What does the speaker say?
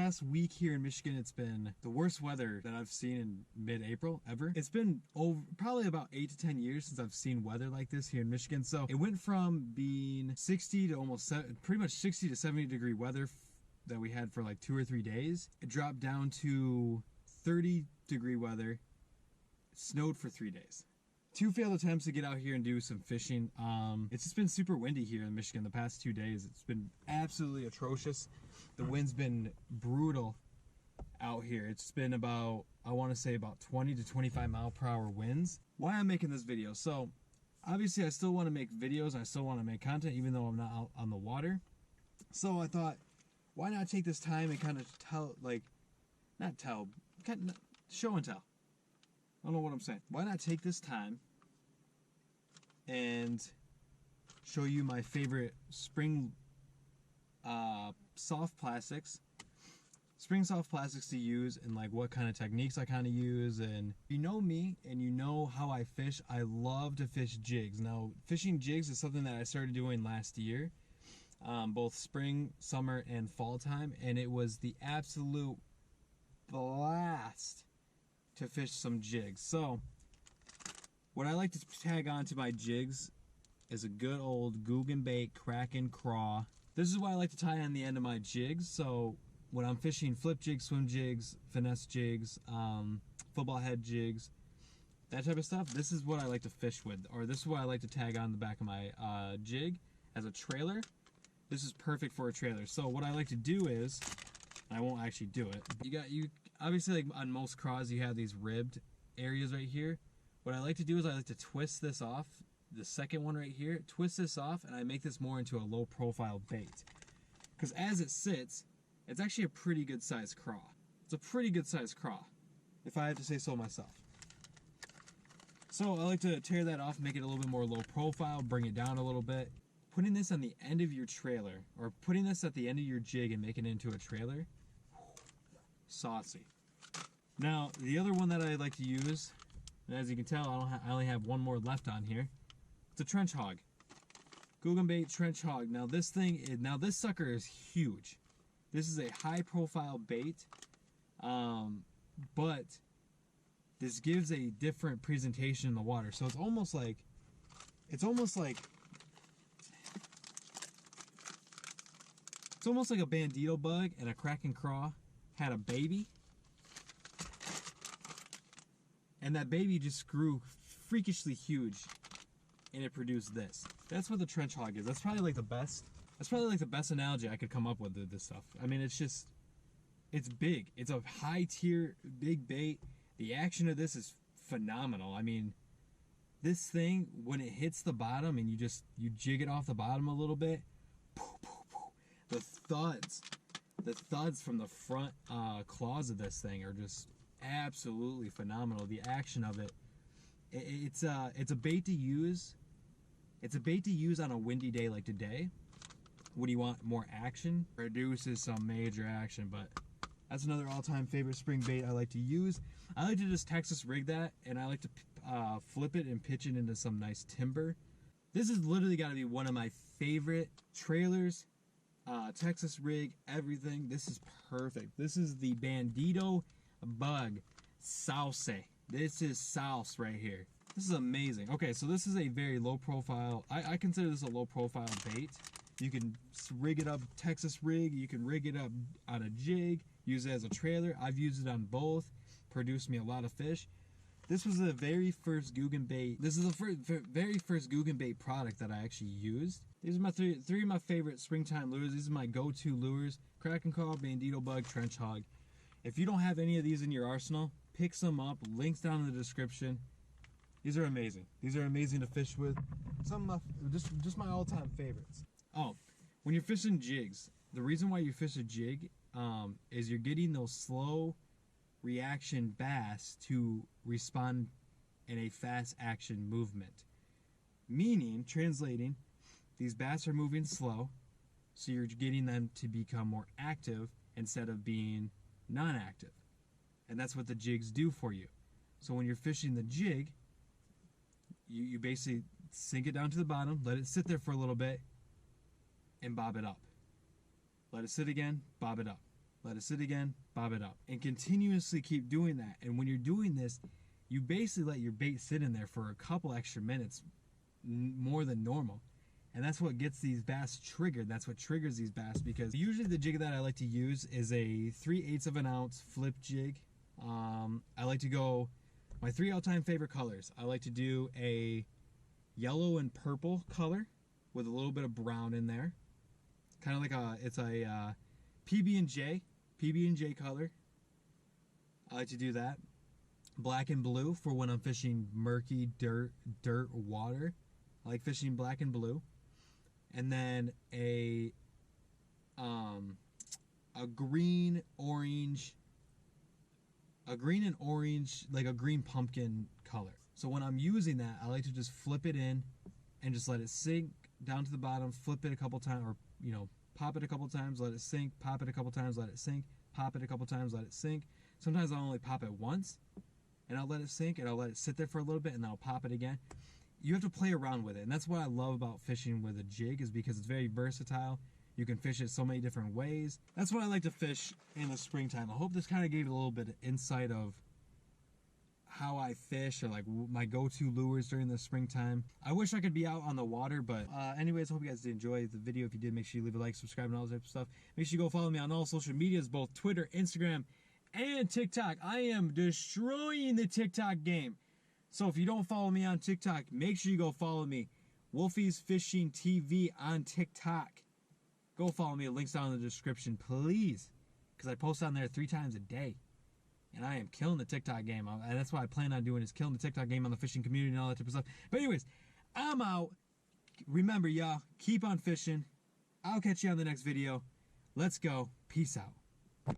past week here in Michigan, it's been the worst weather that I've seen in mid-April ever. It's been probably about 8 to 10 years since I've seen weather like this here in Michigan. So it went from being 60 to almost pretty much 60 to 70 degree weather that we had for like 2 or 3 days. It dropped down to 30 degree weather. It snowed for 3 days. 2 failed attempts to get out here and do some fishing. It's just been super windy here in Michigan the past 2 days. It's been absolutely atrocious. The wind's been brutal out here. It's been about, I want to say about 20 to 25 mile per hour winds. Why I'm making this video? So obviously I still want to make videos. I still want to make content even though I'm not out on the water. So I thought, why not take this time and kind of tell, like, not tell, kind of show and tell. I don't know what I'm saying. Why not take this time and show you my favorite spring soft plastics to use, and like what kind of techniques I kind of use. And you know me and you know how I fish. I love to fish jigs. Now fishing jigs is something that I started doing last year, both spring, summer, and fall time, and it was the absolute blast to fish some jigs. So what I like to tag on to my jigs is a good old Googan bait Kraken craw. This is why I like to tie on the end of my jigs. So when I'm fishing flip jigs, swim jigs, finesse jigs, football head jigs, that type of stuff, this is what I like to fish with, or this is what I like to tag on the back of my jig as a trailer. This is perfect for a trailer. So what I like to do is, I won't actually do it. You obviously, like on most craws, you have these ribbed areas right here. What I like to do is I like to twist this off, the second one right here, twist this off, and I make this more into a low profile bait. Because as it sits, it's actually a pretty good sized craw. It's a pretty good sized craw, if I have to say so myself. So I like to tear that off, make it a little bit more low profile, bring it down a little bit. Putting this on the end of your trailer, or putting this at the end of your jig and making it into a trailer, saucy. Now, the other one that I like to use, and as you can tell, I only have one more left on here. It's a trench hog. Googan bait trench hog. Now this sucker is huge. This is a high profile bait, but this gives a different presentation in the water. So it's almost like a bandito bug and a Kraken craw had a baby, and that baby just grew freakishly huge, and it produced this. That's what the trench hog is. That's probably like the best analogy I could come up with this stuff. I mean, it's big. It's a high tier, big bait. The action of this is phenomenal. I mean, this thing, when it hits the bottom and you jig it off the bottom a little bit, the thuds from the front claws of this thing are just absolutely phenomenal. The action of it, it's a bait to use. It's a bait to use on a windy day like today. When you want more action, produces some major action. But that's another all-time favorite spring bait I like to use. I like to just Texas rig that, and I like to flip it and pitch it into some nice timber. This has literally got to be one of my favorite trailers. Texas rig, everything. This is perfect. This is the Bandito Bug Sauce. This is sauce right here. This is amazing. Okay, so this is a very low profile. I consider this a low profile bait. You can rig it up, Texas rig. You can rig it up on a jig, use it as a trailer. I've used it on both. Produced me a lot of fish. This was the very first Googan bait. This is the very first Googan bait product that I actually used. These are my three of my favorite springtime lures. These are my go-to lures: Kraken craw, Bandito bug, trench hog. If you don't have any of these in your arsenal, pick some up. Links down in the description. These are amazing. These are amazing to fish with. Some of my, just my all-time favorites. Oh, when you're fishing jigs, the reason why you fish a jig is you're getting those slow reaction bass to respond in a fast action movement. Meaning, translating, these bass are moving slow, so you're getting them to become more active instead of being non-active. And that's what the jigs do for you. So when you're fishing the jig, you basically sink it down to the bottom, let it sit there for a little bit, and bob it up. Let it sit again, bob it up. let it sit again, bob it up. And continuously keep doing that. And when you're doing this, you basically let your bait sit in there for a couple extra minutes more than normal. And that's what gets these bass triggered. That's what triggers these bass, because usually the jig that I like to use is a 3/8 of an ounce flip jig. I like to go, my 3 all-time favorite colors. I like to do a yellow and purple color with a little bit of brown in there. Kind of like it's a PB&J color. I like to do that. Black and blue for when I'm fishing murky dirt water. I like fishing black and blue. And then a green and orange, like a green pumpkin color. So when I'm using that, I like to just flip it in and just let it sink down to the bottom, flip it a couple times, or pop it a couple times, let it sink, pop it a couple times, let it sink, pop it a couple times, let it sink. Sometimes I'll only pop it once and I'll let it sink and I'll let it sit there for a little bit and then I'll pop it again. You have to play around with it, and that's what I love about fishing with a jig, is because it's very versatile. You can fish it so many different ways. That's what I like to fish in the springtime. I hope this kind of gave you a little bit of insight of how I fish, or like my go-to lures during the springtime. I wish I could be out on the water, but anyways, I hope you guys did enjoy the video. If you did, make sure you leave a like, subscribe, and all that type of stuff. Make sure you go follow me on all social medias, both Twitter, Instagram, and TikTok. I am destroying the TikTok game. So if you don't follow me on TikTok, make sure you go follow me. WolfeesTV on TikTok. Go follow me. Links down in the description, please. Because I post on there 3 times a day. And I am killing the TikTok game. And that's what I plan on doing, is killing the TikTok game on the fishing community and all that type of stuff. But anyways, I'm out. Remember, y'all, keep on fishing. I'll catch you on the next video. Let's go. Peace out.